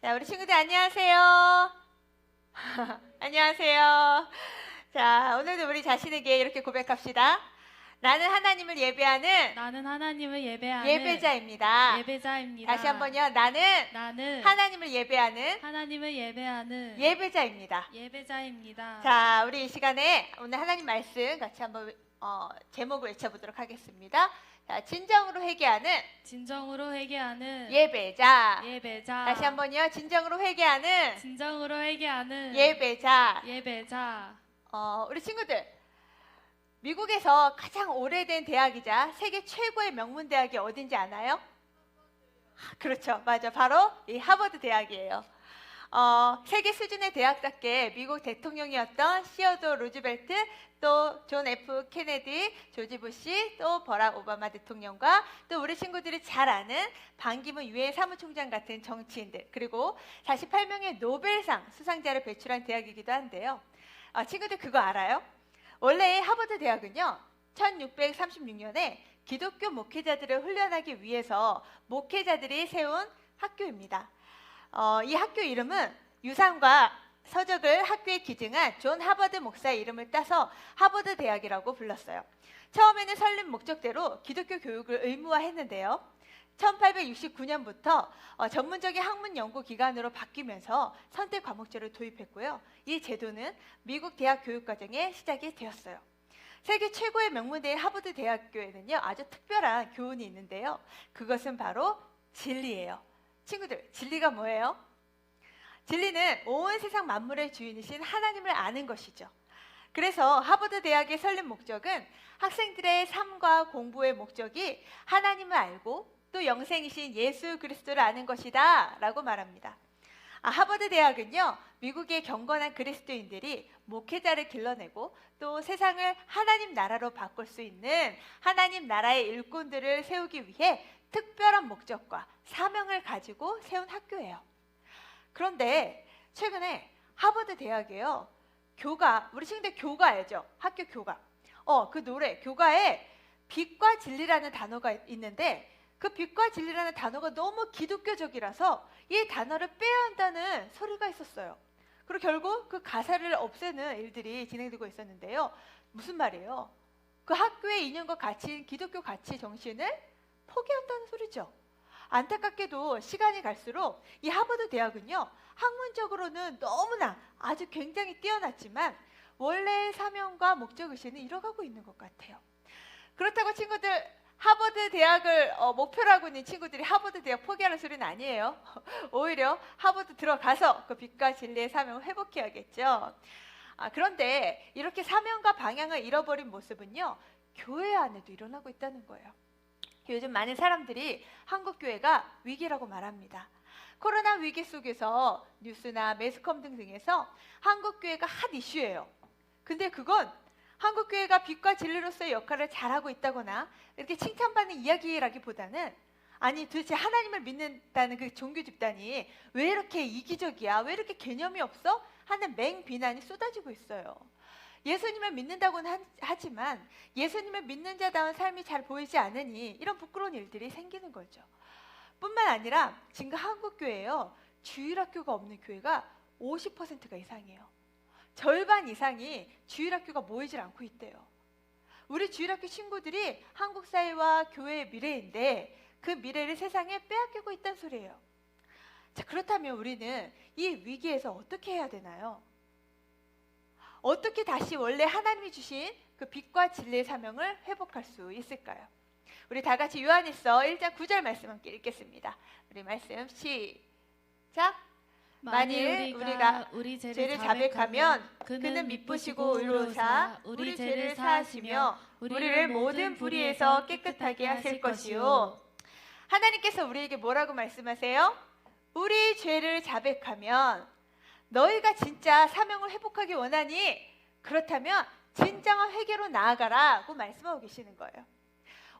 자, 우리 친구들 안녕하세요. 안녕하세요. 자, 오늘도 우리 자신에게 이렇게 고백합시다. 나는 하나님을 예배하는 나는 하나님을 예배하는 예배자입니다. 예배자입니다. 다시 한번요. 나는 하나님을 예배하는 하나님을 예배하는 예배자입니다. 예배자입니다. 자, 우리 이 시간에 오늘 하나님 말씀 같이 한번 제목을 외쳐보도록 하겠습니다. 자, 진정으로 회개하는 예배자. 예배자. 다시 한번요. 진정으로 회개하는 예배자. 우리 친구들, 미국에서 가장 오래된 대학이자 세계 최고의 명문 대학이 어딘지 아나요? 그렇죠. 맞아. 바로 이 하버드 대학이에요. 세계 수준의 대학답게 미국 대통령이었던 시어도 루즈벨트, 또 존 F 케네디, 조지 부시, 또 버락 오바마 대통령과 또 우리 친구들이 잘 아는 반기문 유엔 사무총장 같은 정치인들, 그리고 48명의 노벨상 수상자를 배출한 대학이기도 한데요. 친구들 그거 알아요? 원래 하버드 대학은요, 1636년에 기독교 목회자들을 훈련하기 위해서 목회자들이 세운 학교입니다. 이 학교 이름은 유산과 서적을 학교에 기증한 존 하버드 목사의 이름을 따서 하버드 대학이라고 불렀어요. 처음에는 설립 목적대로 기독교 교육을 의무화했는데요. 1869년부터 전문적인 학문 연구 기관으로 바뀌면서 선택 과목제를 도입했고요. 이 제도는 미국 대학 교육 과정의 시작이 되었어요. 세계 최고의 명문대인 하버드 대학교에는요, 아주 특별한 교훈이 있는데요. 그것은 바로 진리예요. 친구들, 진리가 뭐예요? 진리는 온 세상 만물의 주인이신 하나님을 아는 것이죠. 그래서 하버드 대학의 설립 목적은 학생들의 삶과 공부의 목적이 하나님을 알고 또 영생이신 예수 그리스도를 아는 것이다 라고 말합니다. 하버드 대학은요, 미국의 경건한 그리스도인들이 목회자를 길러내고 또 세상을 하나님 나라로 바꿀 수 있는 하나님 나라의 일꾼들을 세우기 위해 특별한 목적과 사명을 가지고 세운 학교예요. 그런데 최근에 하버드 대학에요, 우리 친구들 교가 알죠? 학교 교가. 그 노래 교가에 빛과 진리라는 단어가 있는데, 그 빛과 진리라는 단어가 너무 기독교적이라서 이 단어를 빼야 한다는 소리가 있었어요. 그리고 결국 그 가사를 없애는 일들이 진행되고 있었는데요. 무슨 말이에요? 그 학교의 이념과 가치인 기독교 가치 정신을 포기한다는 소리죠. 안타깝게도 시간이 갈수록 이 하버드 대학은요, 학문적으로는 너무나 아주 굉장히 뛰어났지만 원래의 사명과 목적의식은 잃어가고 있는 것 같아요. 그렇다고 친구들, 하버드 대학을 목표로 하고 있는 친구들이 하버드 대학 포기하는 소리는 아니에요. 오히려 하버드 들어가서 그 빛과 진리의 사명을 회복해야겠죠. 그런데 이렇게 사명과 방향을 잃어버린 모습은요, 교회 안에도 일어나고 있다는 거예요. 요즘 많은 사람들이 한국 교회가 위기라고 말합니다. 코로나 위기 속에서 뉴스나 매스컴 등등에서 한국 교회가 핫 이슈예요. 근데 그건 한국 교회가 빛과 진리로서의 역할을 잘하고 있다거나 이렇게 칭찬받는 이야기라기보다는, 아니 도대체 하나님을 믿는다는 그 종교 집단이 왜 이렇게 이기적이야? 왜 이렇게 개념이 없어? 하는 맹비난이 쏟아지고 있어요. 예수님을 믿는다고는 하지만 예수님을 믿는 자다운 삶이 잘 보이지 않으니 이런 부끄러운 일들이 생기는 거죠. 뿐만 아니라 지금 한국 교회에요, 주일학교가 없는 교회가 50%가 이상이에요. 절반 이상이 주일학교가 모이질 않고 있대요. 우리 주일학교 친구들이 한국 사회와 교회의 미래인데 그 미래를 세상에 빼앗기고 있다는 소리예요. 자, 그렇다면 우리는 이 위기에서 어떻게 해야 되나요? 어떻게 다시 원래 하나님이 주신 그 빛과 진리의 사명을 회복할 수 있을까요? 우리 다 같이 요한일서 1장 9절 말씀 함께 읽겠습니다. 우리 말씀 시작. 만일 우리가 우리 죄를 자백하면 그는 미쁘시고 의로우사 우리 죄를 사하시며 우리를 모든 불의에서 깨끗하게 하실 것이요. 하나님께서 우리에게 뭐라고 말씀하세요? 우리 죄를 자백하면, 너희가 진짜 사명을 회복하기 원하니 그렇다면 진정한 회개로 나아가라고 말씀하고 계시는 거예요.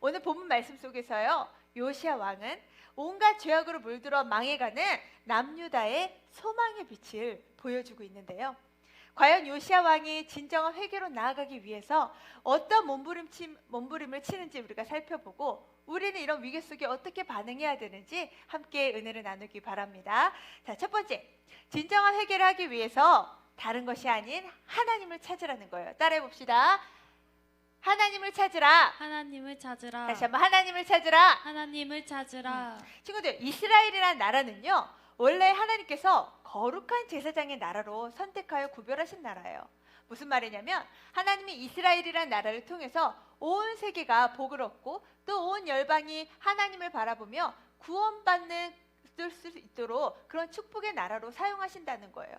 오늘 본문 말씀 속에서요, 요시야 왕은 온갖 죄악으로 물들어 망해가는 남유다의 소망의 빛을 보여주고 있는데요. 과연 요시야 왕이 진정한 회개로 나아가기 위해서 어떤 몸부림을 치는지 우리가 살펴보고 우리는 이런 위기 속에 어떻게 반응해야 되는지 함께 은혜를 나누기 바랍니다. 자, 첫 번째, 진정한 회개를 하기 위해서 다른 것이 아닌 하나님을 찾으라는 거예요. 따라해 봅시다. 하나님을 찾으라. 하나님을 찾으라. 다시 한번 하나님을 찾으라. 하나님을 찾으라. 친구들, 이스라엘이라는 나라는요, 원래 하나님께서 거룩한 제사장의 나라로 선택하여 구별하신 나라예요. 무슨 말이냐면 하나님이 이스라엘이라는 나라를 통해서 온 세계가 복을 얻고 또 온 열방이 하나님을 바라보며 구원받는 수 있도록 그런 축복의 나라로 사용하신다는 거예요.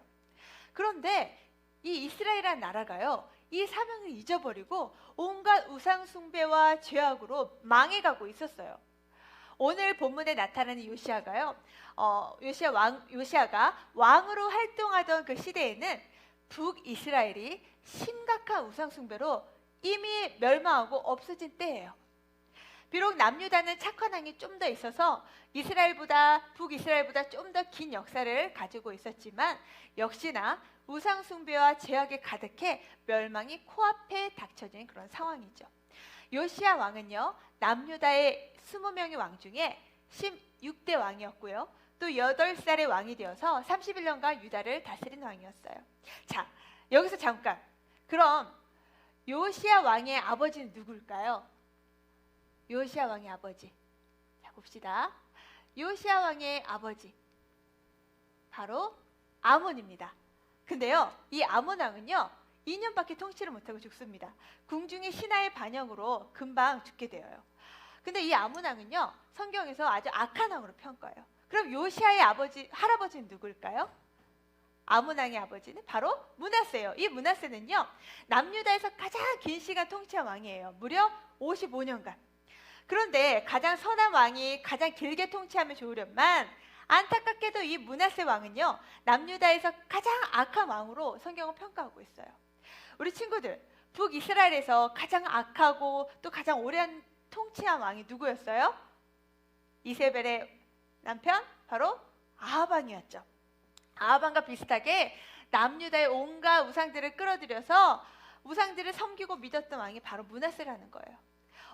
그런데 이 이스라엘이라는 나라가요, 이 사명을 잊어버리고 온갖 우상 숭배와 죄악으로 망해가고 있었어요. 오늘 본문에 나타나는 요시아가요, 요시아가 왕으로 활동하던 그 시대에는 북이스라엘이 심각한 우상 숭배로 이미 멸망하고 없어진 때예요. 비록 남유다는 착한 왕이 좀 더 있어서 북이스라엘보다 좀 더 긴 역사를 가지고 있었지만 역시나 우상 숭배와 죄악에 가득해 멸망이 코앞에 닥쳐진 그런 상황이죠. 요시아 왕은요, 남유다의 20명의 왕 중에 16대 왕이었고요. 또 8살의 왕이 되어서 31년간 유다를 다스린 왕이었어요. 자, 여기서 잠깐. 그럼 요시아 왕의 아버지는 누굴까요? 요시아 왕의 아버지. 자, 봅시다. 요시아 왕의 아버지. 바로 아몬입니다. 근데요, 이 아몬 왕은요, 2년밖에 통치를 못하고 죽습니다. 궁중의 신하의 반영으로 금방 죽게 되어요. 근데 이 아몬 왕은요, 성경에서 아주 악한 왕으로 평가해요. 그럼 요시아의 할아버지는 누굴까요? 아몬 왕의 아버지는 바로 므낫세예요. 이 므낫세는요, 남유다에서 가장 긴 시간 통치한 왕이에요. 무려 55년간. 그런데 가장 선한 왕이 가장 길게 통치하면 좋으련만 안타깝게도 이 므낫세 왕은요, 남유다에서 가장 악한 왕으로 성경은 평가하고 있어요. 우리 친구들, 북이스라엘에서 가장 악하고 또 가장 오랜 통치한 왕이 누구였어요? 이세벨의 남편? 바로 아합 왕이었죠. 아합 왕과 비슷하게 남유다의 온갖 우상들을 끌어들여서 우상들을 섬기고 믿었던 왕이 바로 므낫세라는 거예요.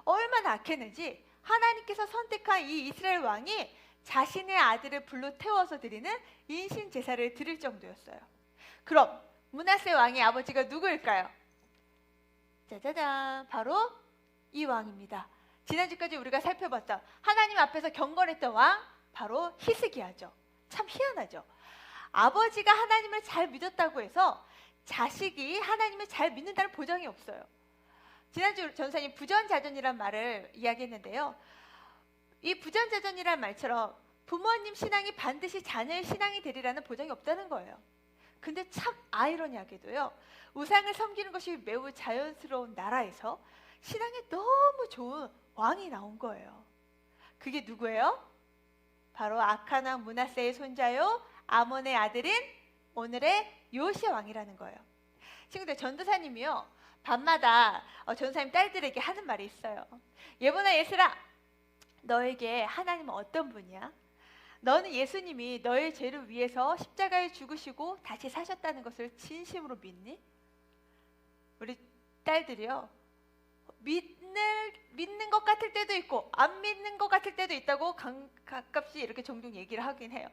얼마나 악했는지 하나님께서 선택한 이 이스라엘 왕이 자신의 아들을 불로 태워서 드리는 인신 제사를 드릴 정도였어요. 그럼 므낫세 왕의 아버지가 누구일까요? 짜자잔, 바로 이 왕입니다. 지난주까지 우리가 살펴봤던 하나님 앞에서 경건했던 왕, 바로 히스기야죠. 참 희한하죠. 아버지가 하나님을 잘 믿었다고 해서 자식이 하나님을 잘 믿는다는 보장이 없어요. 지난주 전사님 부전자전이란 말을 이야기했는데요. 이 부전자전이란 말처럼 부모님 신앙이 반드시 자녀의 신앙이 되리라는 보장이 없다는 거예요. 근데 참 아이러니하게도요, 우상을 섬기는 것이 매우 자연스러운 나라에서 신앙이 너무 좋은 왕이 나온 거예요. 그게 누구예요? 바로 악한 왕 므낫세의 손자요, 아몬의 아들인 오늘의 요시아 왕이라는 거예요. 친구들, 전도사님이요, 밤마다 전도사님 딸들에게 하는 말이 있어요. 예보나 예슬아, 너에게 하나님은 어떤 분이야? 너는 예수님이 너의 죄를 위해서 십자가에 죽으시고 다시 사셨다는 것을 진심으로 믿니? 우리 딸들이요, 믿는 것 같을 때도 있고 안 믿는 것 같을 때도 있다고 가끔씩 이렇게 종종 얘기를 하긴 해요.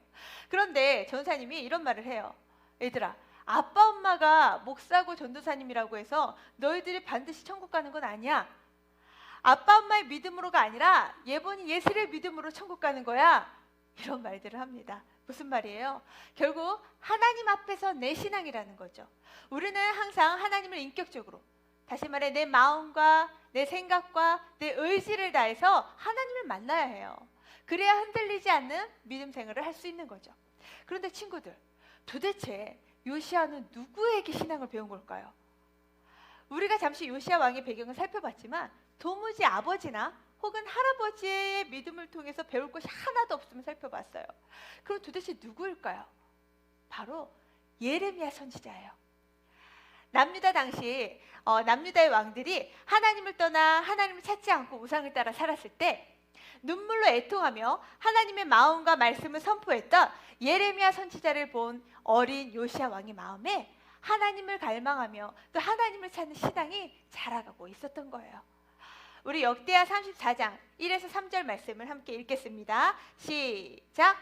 그런데 전도사님이 이런 말을 해요. 얘들아, 아빠 엄마가 목사고 전도사님이라고 해서 너희들이 반드시 천국 가는 건 아니야. 아빠 엄마의 믿음으로가 아니라 예본이 예슬의 믿음으로 천국 가는 거야. 이런 말들을 합니다. 무슨 말이에요? 결국 하나님 앞에서 내 신앙이라는 거죠. 우리는 항상 하나님을 인격적으로, 다시 말해 내 마음과 내 생각과 내 의지를 다해서 하나님을 만나야 해요. 그래야 흔들리지 않는 믿음 생활을 할 수 있는 거죠. 그런데 친구들, 도대체 요시아는 누구에게 신앙을 배운 걸까요? 우리가 잠시 요시아 왕의 배경을 살펴봤지만 도무지 아버지나 혹은 할아버지의 믿음을 통해서 배울 것이 하나도 없음을 살펴봤어요. 그럼 도대체 누구일까요? 바로 예레미야 선지자예요. 남유다 당시 남유다의 왕들이 하나님을 떠나 하나님을 찾지 않고 우상을 따라 살았을 때 눈물로 애통하며 하나님의 마음과 말씀을 선포했던 예레미야 선지자를 본 어린 요시아 왕의 마음에 하나님을 갈망하며 또 하나님을 찾는 신앙이 자라가고 있었던 거예요. 우리 역대하 34장 1에서 3절 말씀을 함께 읽겠습니다. 시작.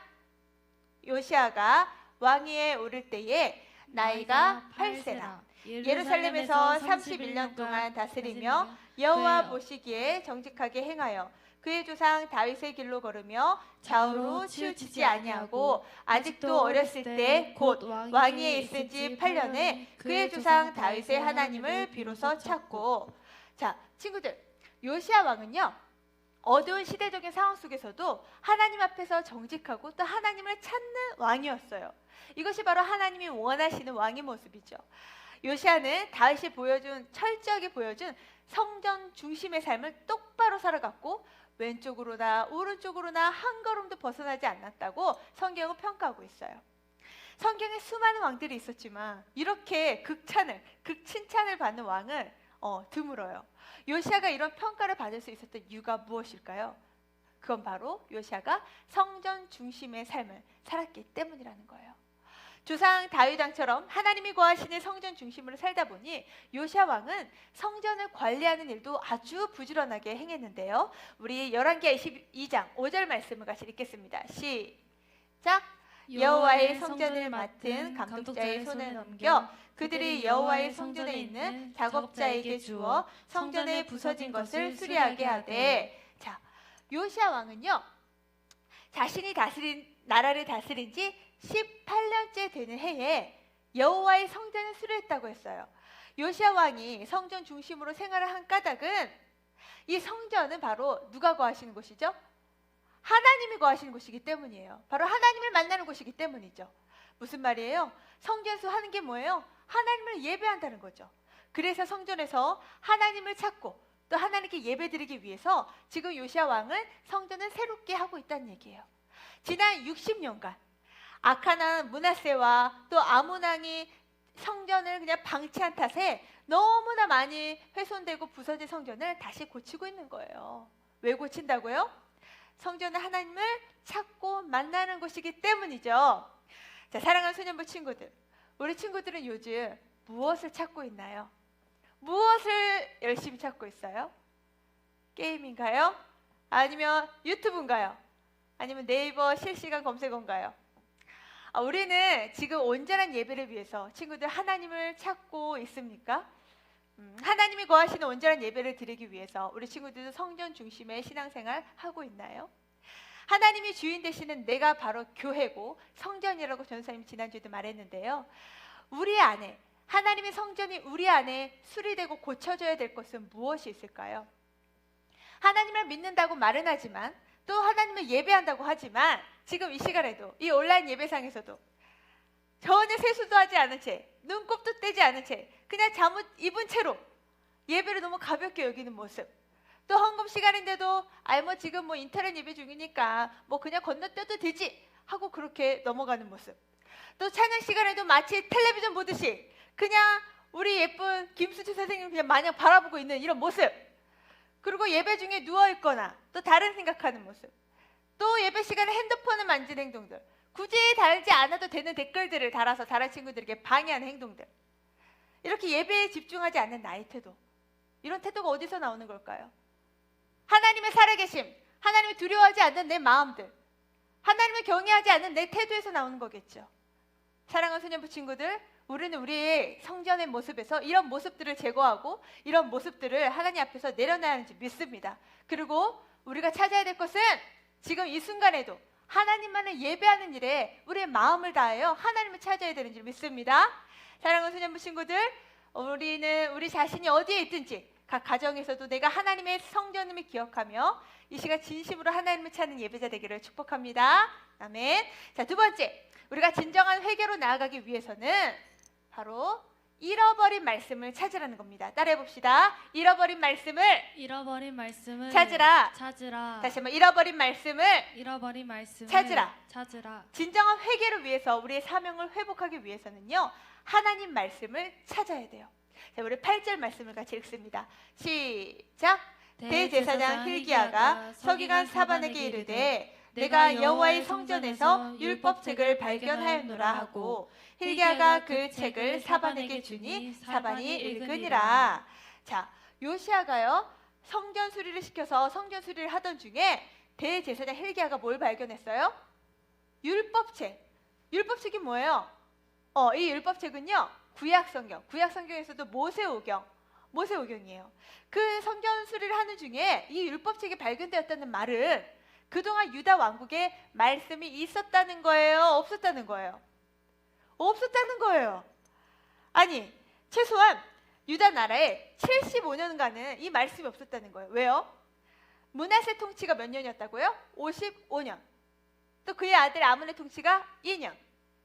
요시아가 왕위에 오를 때에 나이가 8세라. 예루살렘에서 31년 동안 다스리며 여호와 보시기에 정직하게 행하여 그의 조상 다윗의 길로 걸으며 좌우로 치우치지 아니하고 아직도 어렸을 때 곧 왕위에 있은 지 8년에 그의 조상 다윗의 하나님을 비로소 찾고. 자, 친구들, 요시아 왕은요, 어두운 시대적인 상황 속에서도 하나님 앞에서 정직하고 또 하나님을 찾는 왕이었어요. 이것이 바로 하나님이 원하시는 왕의 모습이죠. 요시아는 다윗이 철저하게 보여준 성전 중심의 삶을 똑바로 살아갔고 왼쪽으로나 오른쪽으로나 한 걸음도 벗어나지 않았다고 성경은 평가하고 있어요. 성경에 수많은 왕들이 있었지만 이렇게 극칭찬을 받는 왕은 드물어요. 요시아가 이런 평가를 받을 수 있었던 이유가 무엇일까요? 그건 바로 요시아가 성전 중심의 삶을 살았기 때문이라는 거예요. 조상 다윗 왕처럼 하나님이 거하시는 성전 중심으로 살다 보니 요시아 왕은 성전을 관리하는 일도 아주 부지런하게 행했는데요. 우리 열왕기하 22장 5절 말씀을 같이 읽겠습니다. 시작. 여호와의 성전을 맡은 감독자의 손에 넘겨 그들이 여호와의 성전에 있는 작업자에게 주어 성전에 부서진 것을 수리하게 하되. 자, 요시아 왕은요, 자신이 나라를 다스린 지 18년째 되는 해에 여호와의 성전을 수리했다고 했어요. 요시아 왕이 성전 중심으로 생활을 한 까닭은 이 성전은 바로 누가 거하시는 곳이죠? 하나님이 거하시는 곳이기 때문이에요. 바로 하나님을 만나는 곳이기 때문이죠. 무슨 말이에요? 성전에서 하는 게 뭐예요? 하나님을 예배한다는 거죠. 그래서 성전에서 하나님을 찾고 또 하나님께 예배드리기 위해서 지금 요시아 왕은 성전을 새롭게 하고 있다는 얘기예요. 지난 60년간 악한 왕 므낫세와 또 아몬 왕이 성전을 그냥 방치한 탓에 너무나 많이 훼손되고 부서진 성전을 다시 고치고 있는 거예요. 왜 고친다고요? 성전은 하나님을 찾고 만나는 곳이기 때문이죠. 자, 사랑하는 소년부 친구들, 우리 친구들은 요즘 무엇을 찾고 있나요? 무엇을 열심히 찾고 있어요? 게임인가요? 아니면 유튜브인가요? 아니면 네이버 실시간 검색어인가요? 우리는 지금 온전한 예배를 위해서 친구들 하나님을 찾고 있습니까? 하나님이 거하시는 온전한 예배를 드리기 위해서 우리 친구들도 성전 중심의 신앙생활 하고 있나요? 하나님이 주인 되시는 내가 바로 교회고 성전이라고 전사님 지난주에도 말했는데요. 우리 안에 하나님의 성전이 우리 안에 수리되고 고쳐져야 될 것은 무엇이 있을까요? 하나님을 믿는다고 말은 하지만 또 하나님을 예배한다고 하지만 지금 이 시간에도 이 온라인 예배상에서도 전혀 세수도 하지 않은 채 눈곱도 떼지 않은 채 그냥 잠옷 입은 채로 예배를 너무 가볍게 여기는 모습, 또 헌금 시간인데도 지금 인터넷 예배 중이니까 그냥 건너뛰어도 되지 하고 그렇게 넘어가는 모습, 또 찬양 시간에도 마치 텔레비전 보듯이 그냥 우리 예쁜 김수지 선생님 그냥 마냥 바라보고 있는 이런 모습, 그리고 예배 중에 누워있거나 또 다른 생각하는 모습, 또 예배 시간에 핸드폰을 만지는 행동들, 굳이 달지 않아도 되는 댓글들을 달아서 다른 친구들에게 방해하는 행동들, 이렇게 예배에 집중하지 않는 나의 태도, 이런 태도가 어디서 나오는 걸까요? 하나님의 살아계심, 하나님을 두려워하지 않는 내 마음들, 하나님을 경외하지 않는 내 태도에서 나오는 거겠죠. 사랑하는 소년부 친구들, 우리는 우리의 성전의 모습에서 이런 모습들을 제거하고 이런 모습들을 하나님 앞에서 내려놔야 하는지 믿습니다. 그리고 우리가 찾아야 될 것은 지금 이 순간에도 하나님만을 예배하는 일에 우리의 마음을 다하여 하나님을 찾아야 되는 줄 믿습니다. 사랑하는 소년부 친구들, 우리는 우리 자신이 어디에 있든지 각 가정에서도 내가 하나님의 성전임을 기억하며 이 시간 진심으로 하나님을 찾는 예배자 되기를 축복합니다. 아멘. 자, 두 번째, 우리가 진정한 회개로 나아가기 위해서는 바로 잃어버린 말씀을 찾으라는 겁니다. 따라해 봅시다. 잃어버린 말씀을 찾으라. 다시 한번 잃어버린 말씀을 찾으라. 진정한 회개를 위해서 우리의 사명을 회복하기 위해서는요, 하나님 말씀을 찾아야 돼요. 자, 우리 8절 말씀을 같이 읽습니다. 시작. 대제사장 hil기야가 서기관 사반에게 이르되 내가 여호와의 성전에서 율법책을 발견하였노라 하고 hil기야가 그 책을 사반에게 주니 사반이 읽으니라. 자, 요시아가요 성전 수리를 시켜서 성전 수리를 하던 중에 대제사장 힐기야가 뭘 발견했어요? 율법책. 율법책이 뭐예요? 이 율법책은요, 구약 성경에서도 모세오경이에요. 그 성전 수리를 하는 중에 이 율법책이 발견되었다는 말은 그동안 유다 왕국에 말씀이 있었다는 거예요? 없었다는 거예요? 없었다는 거예요. 아니, 최소한 유다 나라에 75년간은 이 말씀이 없었다는 거예요. 왜요? 므낫세 통치가 몇 년이었다고요? 55년. 또 그의 아들 아몬의 통치가 2년.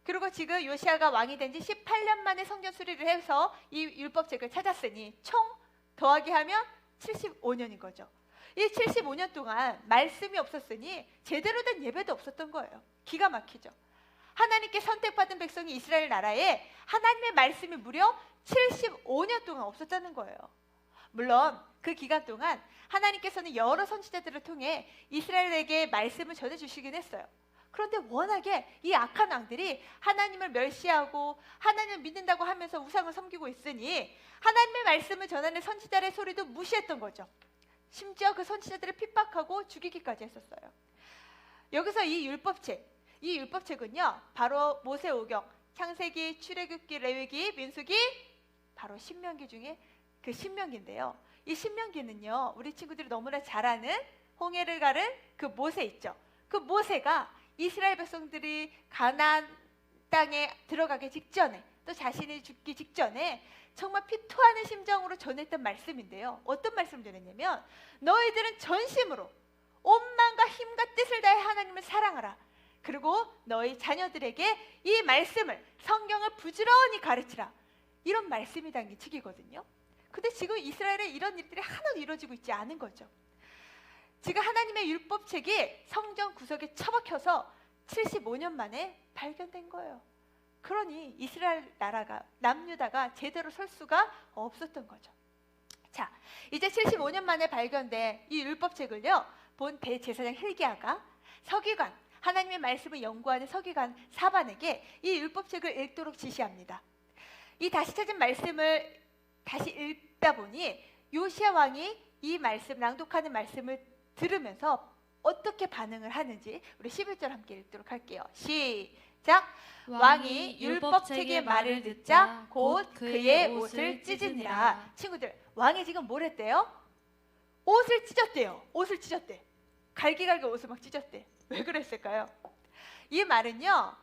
그리고 지금 요시아가 왕이 된 지 18년 만에 성전 수리를 해서 이 율법책을 찾았으니 총 더하기 하면 75년인 거죠. 이 75년 동안 말씀이 없었으니 제대로 된 예배도 없었던 거예요. 기가 막히죠. 하나님께 선택받은 백성이 이스라엘 나라에 하나님의 말씀이 무려 75년 동안 없었다는 거예요. 물론 그 기간 동안 하나님께서는 여러 선지자들을 통해 이스라엘에게 말씀을 전해주시긴 했어요. 그런데 워낙에 이 악한 왕들이 하나님을 멸시하고 하나님을 믿는다고 하면서 우상을 섬기고 있으니 하나님의 말씀을 전하는 선지자의 소리도 무시했던 거죠. 심지어 그 선지자들을 핍박하고 죽이기까지 했었어요. 여기서 이 율법책은요, 바로 모세오경, 창세기, 출애굽기, 레위기, 민수기, 바로 신명기 중에 그 신명기인데요. 이 신명기는요, 우리 친구들이 너무나 잘 아는 홍해를 가른 그 모세 있죠. 그 모세가 이스라엘 백성들이 가나안 땅에 들어가기 직전에, 또 자신이 죽기 직전에 정말 피토하는 심정으로 전했던 말씀인데요. 어떤 말씀을 전했냐면, 너희들은 전심으로 온 마음과 힘과 뜻을 다해 하나님을 사랑하라. 그리고 너희 자녀들에게 이 말씀을, 성경을 부지런히 가르치라. 이런 말씀이 담긴 책이거든요. 근데 지금 이스라엘에 이런 일들이 하나도 이루어지고 있지 않은 거죠. 지금 하나님의 율법책이 성전 구석에 처박혀서 75년 만에 발견된 거예요. 그러니 이스라엘 나라가, 남유다가 제대로 설 수가 없었던 거죠. 자, 이제 75년 만에 발견된 이 율법책을요, 본 대제사장 힐기야가 서기관, 하나님의 말씀을 연구하는 서기관 사반에게 이 율법책을 읽도록 지시합니다. 이 다시 찾은 말씀을 다시 읽다 보니 요시야 왕이 이 말씀, 낭독하는 말씀을 들으면서 어떻게 반응을 하는지 우리 11절 함께 읽도록 할게요. 시작! 왕이 율법책의 말을 듣자 곧 그의 옷을 찢으니라. 친구들, 왕이 지금 뭘 했대요? 옷을 찢었대요. 옷을 찢었대. 갈기갈기 옷을 막 찢었대. 왜 그랬을까요? 이 말은요,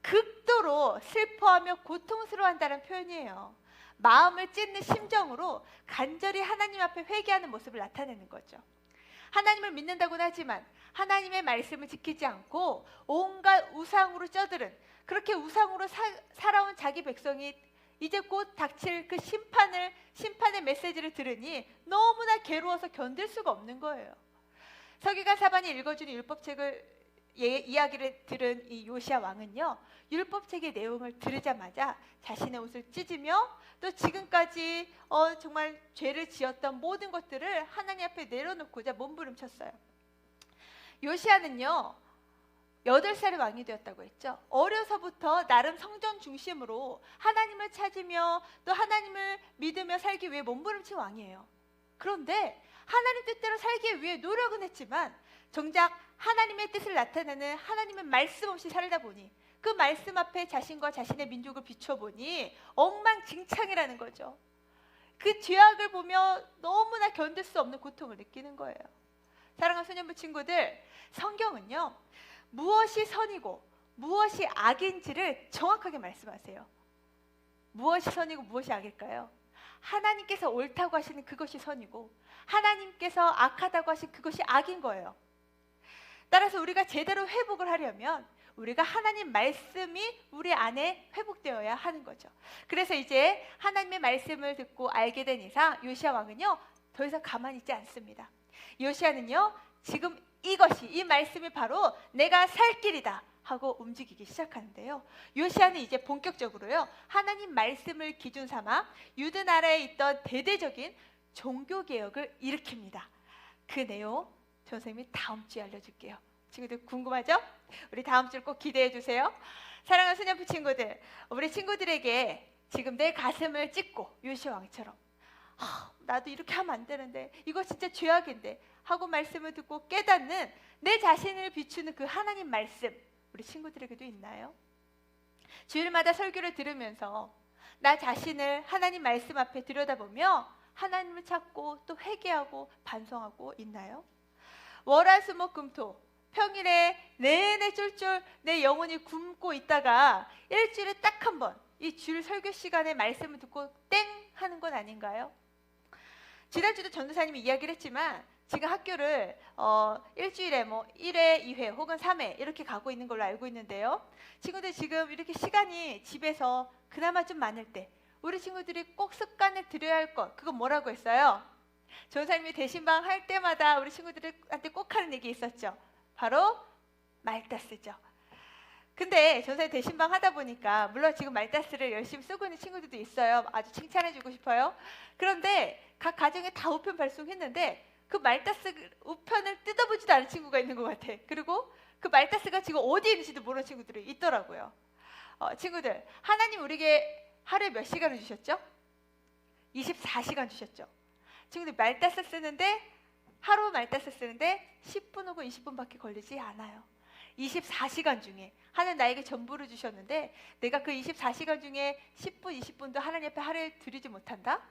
극도로 슬퍼하며 고통스러워한다는 표현이에요. 마음을 찢는 심정으로 간절히 하나님 앞에 회개하는 모습을 나타내는 거죠. 하나님을 믿는다고는 하지만 하나님의 말씀을 지키지 않고 온갖 우상으로 쪄들은, 그렇게 우상으로 살아온 자기 백성이 이제 곧 닥칠 그 심판의 메시지를 들으니 너무나 괴로워서 견딜 수가 없는 거예요. 서기관 사반이 읽어주는 율법책을 이야기를 들은 이 요시야 왕은요, 율법책의 내용을 들으자마자 자신의 옷을 찢으며 또 지금까지 정말 죄를 지었던 모든 것들을 하나님 앞에 내려놓고자 몸부림쳤어요. 요시야는요, 8살에 왕이 되었다고 했죠. 어려서부터 나름 성전 중심으로 하나님을 찾으며 또 하나님을 믿으며 살기 위해 몸부림친 왕이에요. 그런데 하나님 뜻대로 살기 위해 노력은 했지만 정작 하나님의 뜻을 나타내는 하나님의 말씀 없이 살다 보니, 그 말씀 앞에 자신과 자신의 민족을 비춰보니 엉망진창이라는 거죠. 그 죄악을 보며 너무나 견딜 수 없는 고통을 느끼는 거예요. 사랑하는 소년부 친구들, 성경은요, 무엇이 선이고 무엇이 악인지를 정확하게 말씀하세요. 무엇이 선이고 무엇이 악일까요? 하나님께서 옳다고 하시는 그것이 선이고 하나님께서 악하다고 하신 그것이 악인 거예요. 따라서 우리가 제대로 회복을 하려면 우리가 하나님 말씀이 우리 안에 회복되어야 하는 거죠. 그래서 이제 하나님의 말씀을 듣고 알게 된 이상 요시야 왕은요, 더 이상 가만히 있지 않습니다. 요시야는요, 지금 이 말씀이 바로 내가 살 길이다 하고 움직이기 시작하는데요. 요시야는 이제 본격적으로요, 하나님 말씀을 기준 삼아 유대 나라에 있던 대대적인 종교 개혁을 일으킵니다. 그 내용 선생님이 다음 주에 알려줄게요. 친구들 궁금하죠? 우리 다음 주를 꼭 기대해 주세요. 사랑하는 소년부 친구들, 우리 친구들에게 지금 내 가슴을 찢고 요시야 왕처럼 나도 이렇게 하면 안 되는데, 이거 진짜 죄악인데 하고 말씀을 듣고 깨닫는 내 자신을 비추는 그 하나님 말씀, 우리 친구들에게도 있나요? 주일마다 설교를 들으면서 나 자신을 하나님 말씀 앞에 들여다보며 하나님을 찾고 또 회개하고 반성하고 있나요? 월화수목금토 평일에 내내 쫄쫄 내 영혼이 굶고 있다가 일주일에 딱 한 번 이 주일 설교 시간에 말씀을 듣고 땡 하는 건 아닌가요? 지난주도 전도사님이 이야기를 했지만 지금 학교를 일주일에 뭐 1회, 2회 혹은 3회 이렇게 가고 있는 걸로 알고 있는데요. 친구들 지금 이렇게 시간이 집에서 그나마 좀 많을 때 우리 친구들이 꼭 습관을 들여야 할 것, 그건 뭐라고 했어요? 전도사님이 대신방 할 때마다 우리 친구들한테 꼭 하는 얘기 있었죠. 바로 말다스죠. 근데 전도사님 대신방 하다 보니까 물론 지금 말다스를 열심히 쓰고 있는 친구들도 있어요. 아주 칭찬해주고 싶어요. 그런데 각 가정에 다 우편 발송했는데 그 말다스 우편을 뜯어보지도 않은 친구가 있는 것 같아. 그리고 그 말다스가 지금 어디에 있는지도 모르는 친구들이 있더라고요. 친구들, 하나님 우리에게 하루에 몇 시간을 주셨죠? 24시간 주셨죠. 친구들 말다스 쓰는데 하루 말다스 쓰는데 10분 혹은 20분밖에 걸리지 않아요. 24시간 중에 하나님 나에게 전부를 주셨는데 내가 그 24시간 중에 10분, 20분도 하나님 앞에 하루에 드리지 못한다?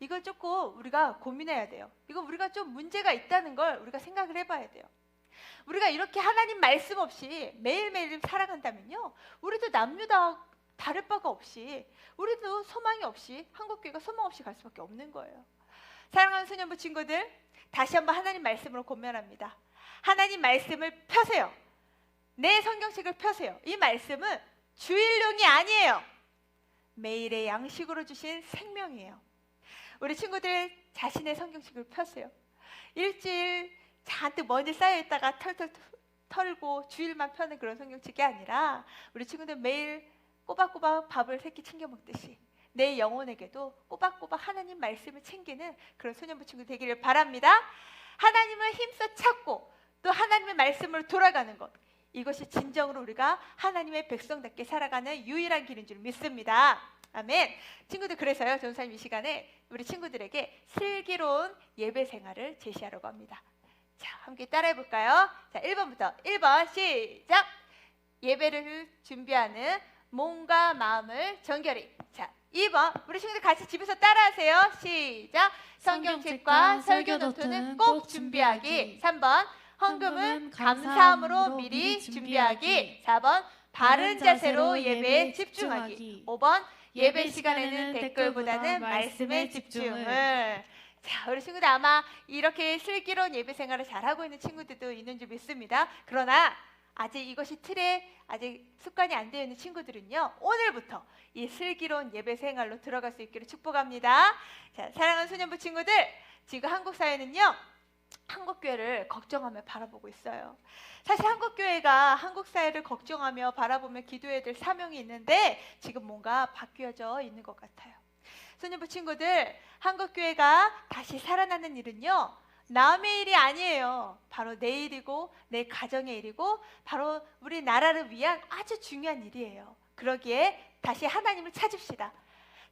이걸 조금 우리가 고민해야 돼요. 이거 우리가 좀 문제가 있다는 걸 우리가 생각을 해봐야 돼요. 우리가 이렇게 하나님 말씀 없이 매일매일 살아간다면요, 우리도 남유다 다를 바가 없이 우리도 소망이 없이 한국교회가 소망 없이 갈 수밖에 없는 거예요. 사랑하는 소년부 친구들, 다시 한번 하나님 말씀으로 권면합니다. 하나님 말씀을 펴세요. 내 성경책을 펴세요. 이 말씀은 주일용이 아니에요. 매일의 양식으로 주신 생명이에요. 우리 친구들 자신의 성경책을 펴세요. 일주일 잔뜩 먼지 쌓여있다가 털털 털고 주일만 펴는 그런 성경책이 아니라 우리 친구들 매일 꼬박꼬박 밥을 새끼 챙겨 먹듯이 내 영혼에게도 꼬박꼬박 하나님 말씀을 챙기는 그런 소년부 친구 되기를 바랍니다. 하나님을 힘써 찾고 또 하나님의 말씀으로 돌아가는 것, 이것이 진정으로 우리가 하나님의 백성답게 살아가는 유일한 길인 줄 믿습니다. 아멘. 친구들, 그래서요 전도사님 이 시간에 우리 친구들에게 슬기로운 예배 생활을 제시하려고 합니다. 자, 함께 따라해 볼까요? 자, 1번부터 1번 시작. 예배를 준비하는 몸과 마음을 정결히. 자, 2번 우리 친구들 같이 집에서 따라하세요. 시작. 성경책과 설교 노트는 꼭 준비하기. 3번 헌금은 감사함으로 미리 준비하기. 4번 바른 자세로 예배에 집중하기. 5번 예배 시간에는 댓글보다는 말씀에 집중을. 자, 우리 친구들 아마 이렇게 슬기로운 예배 생활을 잘하고 있는 친구들도 있는 줄 믿습니다. 그러나 아직 이것이 틀에 아직 습관이 안 되어 있는 친구들은요, 오늘부터 이 슬기로운 예배 생활로 들어갈 수 있기를 축복합니다. 자, 사랑하는 소년부 친구들, 지금 한국 사회는요, 한국교회를 걱정하며 바라보고 있어요. 사실 한국교회가 한국 사회를 걱정하며 바라보며 기도해야 될 사명이 있는데 지금 뭔가 바뀌어져 있는 것 같아요. 소년부 친구들, 한국교회가 다시 살아나는 일은요, 남의 일이 아니에요. 바로 내 일이고 내 가정의 일이고 바로 우리 나라를 위한 아주 중요한 일이에요. 그러기에 다시 하나님을 찾읍시다.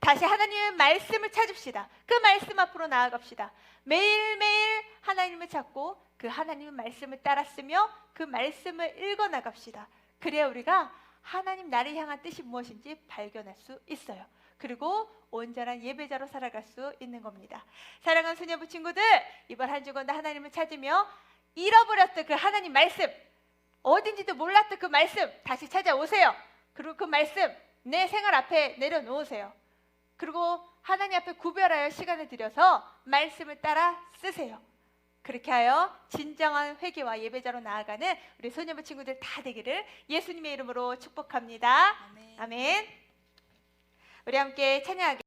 다시 하나님의 말씀을 찾읍시다. 그 말씀 앞으로 나아갑시다. 매일매일 하나님을 찾고 그 하나님의 말씀을 따라 쓰며 그 말씀을 읽어나갑시다. 그래야 우리가 하나님 나를 향한 뜻이 무엇인지 발견할 수 있어요. 그리고 온전한 예배자로 살아갈 수 있는 겁니다. 사랑하는 소년부 친구들, 이번 한 주간도 하나님을 찾으며 잃어버렸던 그 하나님 말씀, 어딘지도 몰랐던 그 말씀 다시 찾아오세요. 그리고 그 말씀 내 생활 앞에 내려놓으세요. 그리고 하나님 앞에 구별하여 시간을 들여서 말씀을 따라 쓰세요. 그렇게 하여 진정한 회개와 예배자로 나아가는 우리 소년부 친구들 다 되기를 예수님의 이름으로 축복합니다. 아멘. 우리 함께 찬양하겠습니다.